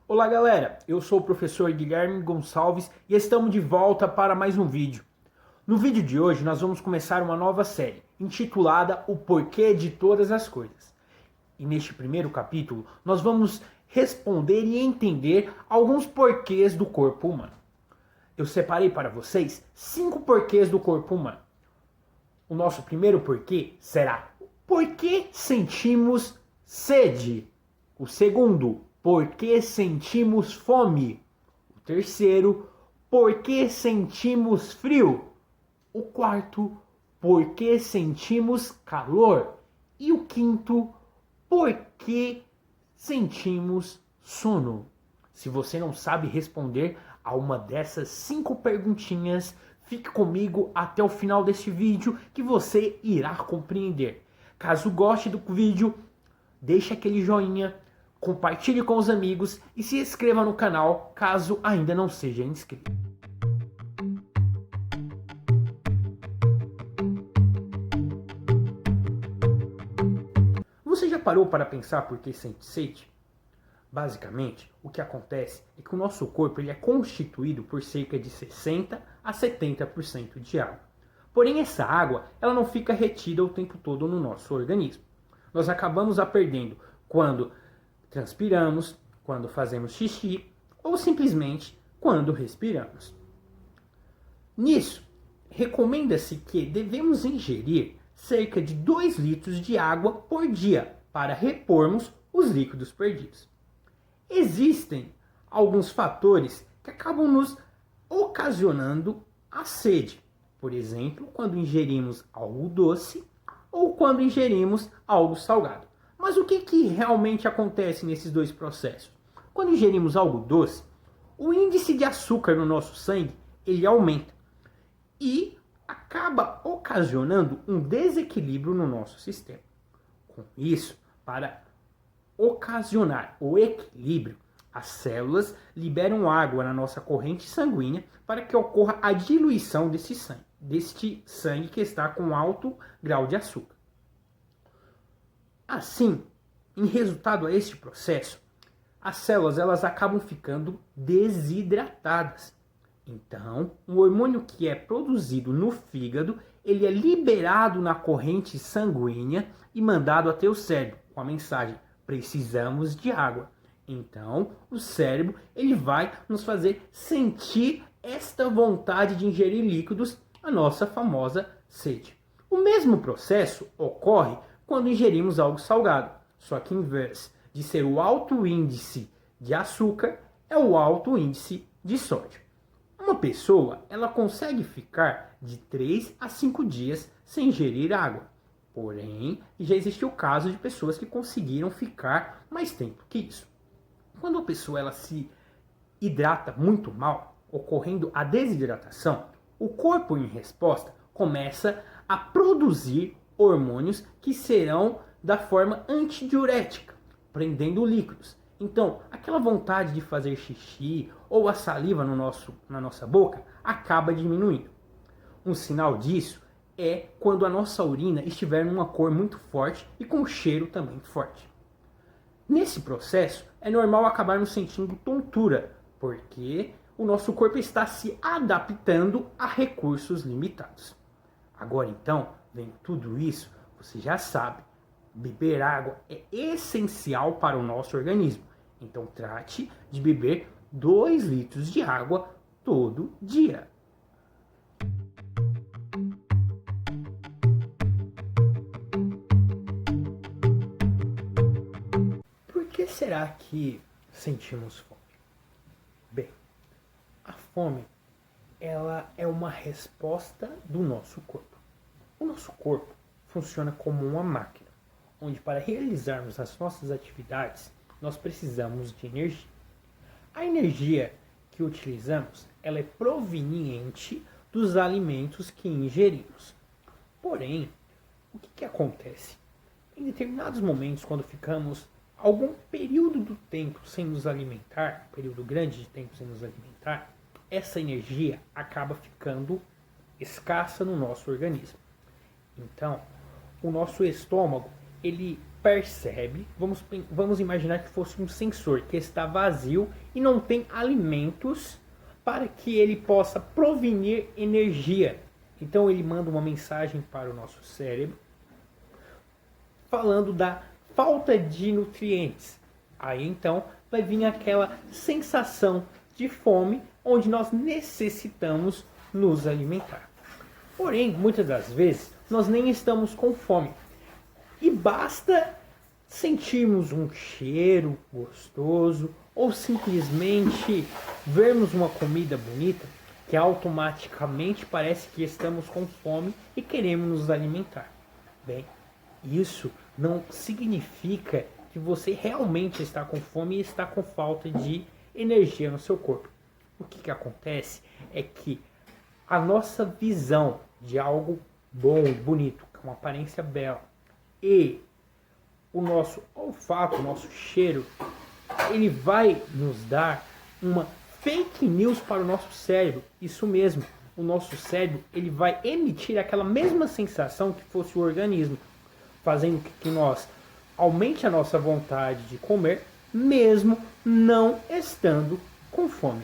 Olá galera, eu sou o professor Guilherme Gonçalves e estamos de volta para mais um vídeo. No vídeo de hoje nós vamos começar uma nova série, intitulada O Porquê de Todas as Coisas. E neste primeiro capítulo nós vamos responder e entender alguns porquês do corpo humano. Eu separei para vocês 5 porquês do corpo humano. O nosso primeiro porquê será: por que sentimos sede? O segundo, por que sentimos fome? O terceiro, por que sentimos frio? O quarto, por que sentimos calor? E o quinto, por que sentimos sono? Se você não sabe responder a uma dessas 5 perguntinhas, fique comigo até o final deste vídeo que você irá compreender. Caso goste do vídeo, deixe aquele joinha, compartilhe com os amigos e se inscreva no canal caso ainda não seja inscrito. Você já parou para pensar por que sente sede? Basicamente, o que acontece é que o nosso corpo ele é constituído por cerca de 60 a 70% de água. Porém, essa água ela não fica retida o tempo todo no nosso organismo. Nós acabamos a perdendo quando transpiramos, quando fazemos xixi ou simplesmente quando respiramos. Nisso, recomenda-se que devemos ingerir cerca de 2 litros de água por dia para repormos os líquidos perdidos. Existem alguns fatores que acabam nos ocasionando a sede. Por exemplo, quando ingerimos algo doce ou quando ingerimos algo salgado. Mas o que realmente acontece nesses dois processos? Quando ingerimos algo doce, o índice de açúcar no nosso sangue ele aumenta e acaba ocasionando um desequilíbrio no nosso sistema. Com isso, para ocasionar o equilíbrio, as células liberam água na nossa corrente sanguínea para que ocorra a diluição deste sangue que está com alto grau de açúcar. Assim, em resultado a este processo, as células elas acabam ficando desidratadas. Então, o hormônio que é produzido no fígado, ele é liberado na corrente sanguínea e mandado até o cérebro com a mensagem: precisamos de água. Então, o cérebro ele vai nos fazer sentir esta vontade de ingerir líquidos, a nossa famosa sede. O mesmo processo ocorre quando ingerimos algo salgado, só que em vez de ser o alto índice de açúcar, é o alto índice de sódio. Uma pessoa ela consegue ficar de 3 a 5 dias sem ingerir água. Porém, já existiu o caso de pessoas que conseguiram ficar mais tempo que isso. Quando a pessoa ela se hidrata muito mal, ocorrendo a desidratação, o corpo em resposta começa a produzir hormônios que serão da forma antidiurética, prendendo líquidos. Então, aquela vontade de fazer xixi ou a saliva na nossa boca acaba diminuindo. Um sinal disso é quando a nossa urina estiver numa cor muito forte e com cheiro também forte. Nesse processo, é normal acabarmos sentindo tontura, porque o nosso corpo está se adaptando a recursos limitados. Agora então, vem tudo isso, você já sabe, beber água é essencial para o nosso organismo. Então trate de beber 2 litros de água todo dia. Por que será que sentimos fome? Bem, a fome ela é uma resposta do nosso corpo. O nosso corpo funciona como uma máquina, onde para realizarmos as nossas atividades, nós precisamos de energia. A energia que utilizamos, ela é proveniente dos alimentos que ingerimos. Porém, o que acontece? Em determinados momentos, quando ficamos algum período do tempo sem nos alimentar, período grande de tempo sem nos alimentar, essa energia acaba ficando escassa no nosso organismo. Então, o nosso estômago, ele percebe, vamos imaginar que fosse um sensor que está vazio e não tem alimentos para que ele possa provenir energia. Então ele manda uma mensagem para o nosso cérebro falando da falta de nutrientes. Aí então vai vir aquela sensação de fome onde nós necessitamos nos alimentar. Porém, muitas das vezes nós nem estamos com fome. E basta sentirmos um cheiro gostoso ou simplesmente vermos uma comida bonita que automaticamente parece que estamos com fome e queremos nos alimentar. Bem, isso não significa que você realmente está com fome e está com falta de energia no seu corpo. O que acontece é que a nossa visão de algo bom e bonito, com uma aparência bela, e o nosso olfato, o nosso cheiro, ele vai nos dar uma fake news para o nosso cérebro. Isso mesmo, o nosso cérebro ele vai emitir aquela mesma sensação que fosse o organismo, fazendo com que nós aumente a nossa vontade de comer, mesmo não estando com fome.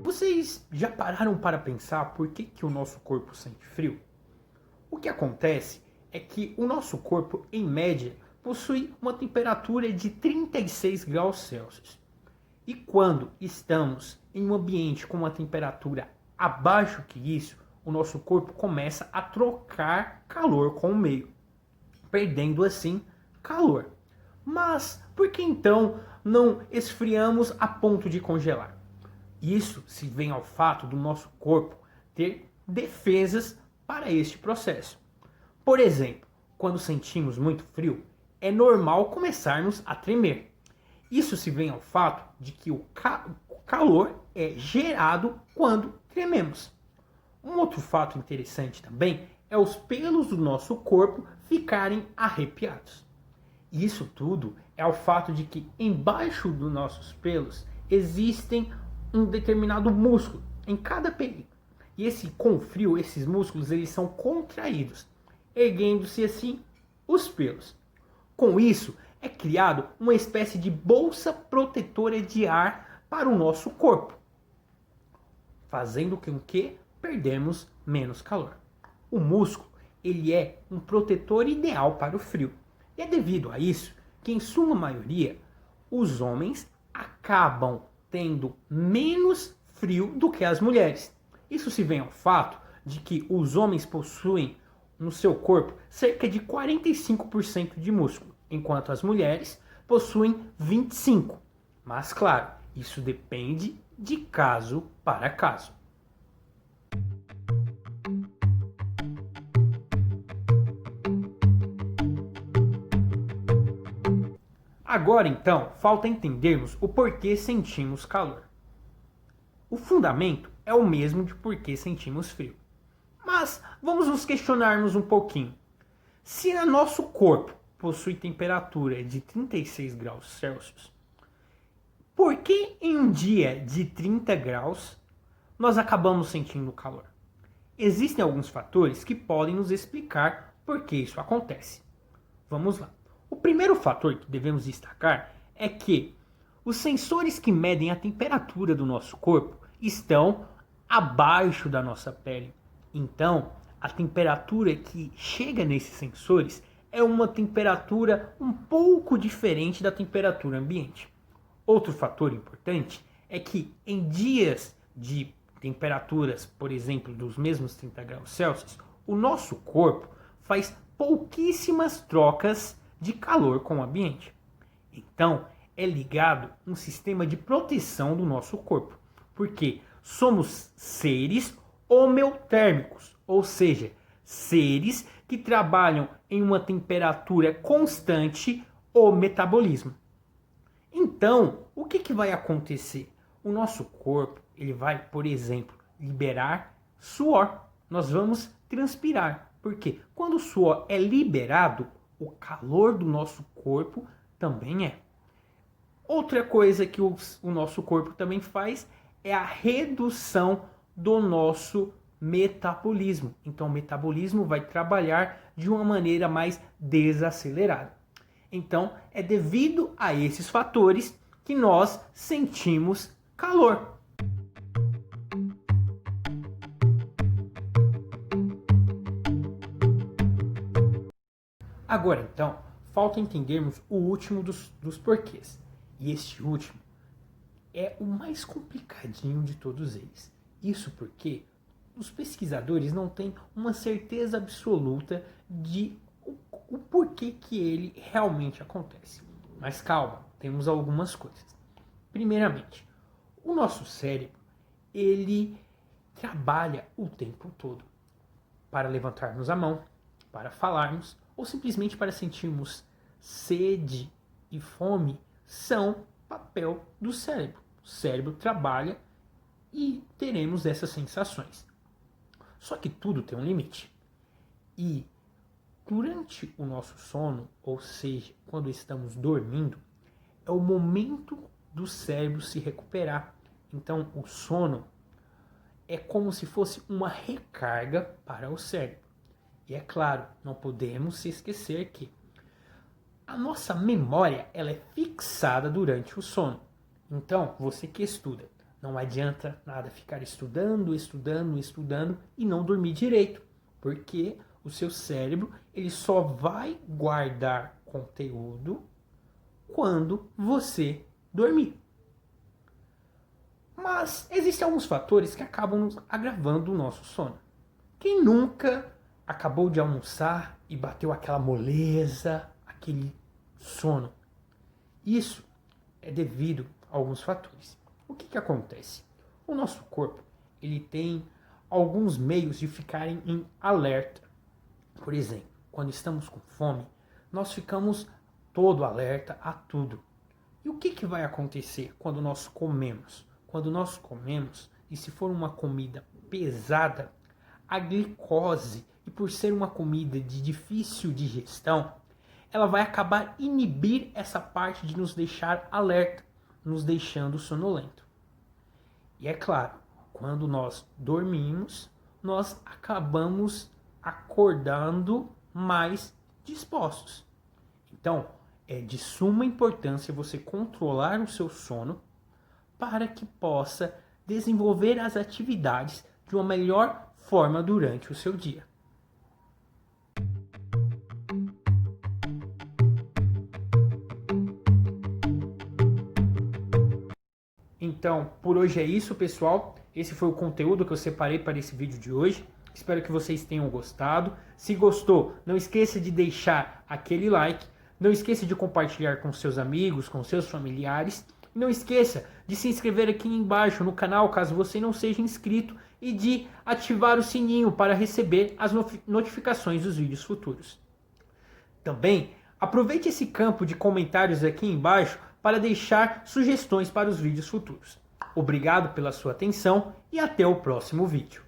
Vocês já pararam para pensar por que o nosso corpo sente frio? O que acontece é que o nosso corpo, em média, possui uma temperatura de 36 graus Celsius. E quando estamos em um ambiente com uma temperatura abaixo que isso, o nosso corpo começa a trocar calor com o meio, perdendo assim calor. Mas por que então não esfriamos a ponto de congelar? Isso se vem ao fato do nosso corpo ter defesas para este processo. Por exemplo, quando sentimos muito frio, é normal começarmos a tremer. Isso se vem ao fato de que o calor é gerado quando trememos. Um outro fato interessante também é os pelos do nosso corpo ficarem arrepiados. Isso tudo é o fato de que embaixo dos nossos pelos existem um determinado músculo em cada pelinho. E com frio, esses músculos eles são contraídos, erguendo-se assim os pelos. Com isso, é criado uma espécie de bolsa protetora de ar para o nosso corpo, fazendo com que perdemos menos calor. O músculo ele é um protetor ideal para o frio. E é devido a isso que, em sua maioria, os homens acabam tendo menos frio do que as mulheres. Isso se vem ao fato de que os homens possuem no seu corpo cerca de 45% de músculo, enquanto as mulheres possuem 25%. Mas claro, isso depende de caso para caso. Agora então, falta entendermos o porquê sentimos calor. O fundamento é o mesmo de porquê sentimos frio. Mas vamos nos questionarmos um pouquinho. Se o nosso corpo possui temperatura de 36 graus Celsius, por que em um dia de 30 graus nós acabamos sentindo calor? Existem alguns fatores que podem nos explicar por que isso acontece. Vamos lá. O primeiro fator que devemos destacar é que os sensores que medem a temperatura do nosso corpo estão abaixo da nossa pele. Então, a temperatura que chega nesses sensores é uma temperatura um pouco diferente da temperatura ambiente. Outro fator importante é que em dias de temperaturas, por exemplo, dos mesmos 30 graus Celsius, o nosso corpo faz pouquíssimas trocas de calor com o ambiente. Então, é ligado um sistema de proteção do nosso corpo, porque somos seres homeotérmicos, ou seja, seres que trabalham em uma temperatura constante, o metabolismo. Então, o que vai acontecer? O nosso corpo ele vai, por exemplo, liberar suor. Nós vamos transpirar, porque quando o suor é liberado, o calor do nosso corpo também é. Outra coisa que o nosso corpo também faz é a redução do nosso metabolismo. Então o metabolismo vai trabalhar de uma maneira mais desacelerada. Então é devido a esses fatores que nós sentimos calor. Agora então, falta entendermos o último dos porquês. E este último é o mais complicadinho de todos eles. Isso porque os pesquisadores não têm uma certeza absoluta de o porquê que ele realmente acontece. Mas calma, temos algumas coisas. Primeiramente, o nosso cérebro, ele trabalha o tempo todo para levantarmos a mão, para falarmos ou simplesmente para sentirmos sede e fome, são papel do cérebro. O cérebro trabalha e teremos essas sensações. Só que tudo tem um limite. E durante o nosso sono, ou seja, quando estamos dormindo, é o momento do cérebro se recuperar. Então, o sono é como se fosse uma recarga para o cérebro. E é claro, não podemos se esquecer que a nossa memória ela é fixada durante o sono. Então, você que estuda, não adianta nada ficar estudando e não dormir direito, porque o seu cérebro ele só vai guardar conteúdo quando você dormir. Mas existem alguns fatores que acabam agravando o nosso sono. Quem nunca acabou de almoçar e bateu aquela moleza, aquele sono? Isso é devido a alguns fatores. O que acontece? O nosso corpo ele tem alguns meios de ficarem em alerta. Por exemplo, quando estamos com fome, nós ficamos todo alerta a tudo. E o que vai acontecer quando nós comemos? Quando nós comemos, e se for uma comida pesada, a glicose, e por ser uma comida de difícil digestão, ela vai acabar inibir essa parte de nos deixar alerta, nos deixando sonolento. E é claro, quando nós dormimos, nós acabamos acordando mais dispostos. Então, é de suma importância você controlar o seu sono para que possa desenvolver as atividades de uma melhor forma durante o seu dia. Então, por hoje é isso, pessoal. Esse foi o conteúdo que eu separei para esse vídeo de hoje. Espero que vocês tenham gostado. Se gostou, não esqueça de deixar aquele like. Não esqueça de compartilhar com seus amigos, com seus familiares. E não esqueça de se inscrever aqui embaixo no canal, caso você não seja inscrito. E de ativar o sininho para receber as notificações dos vídeos futuros. Também, aproveite esse campo de comentários aqui embaixo para deixar sugestões para os vídeos futuros. Obrigado pela sua atenção e até o próximo vídeo.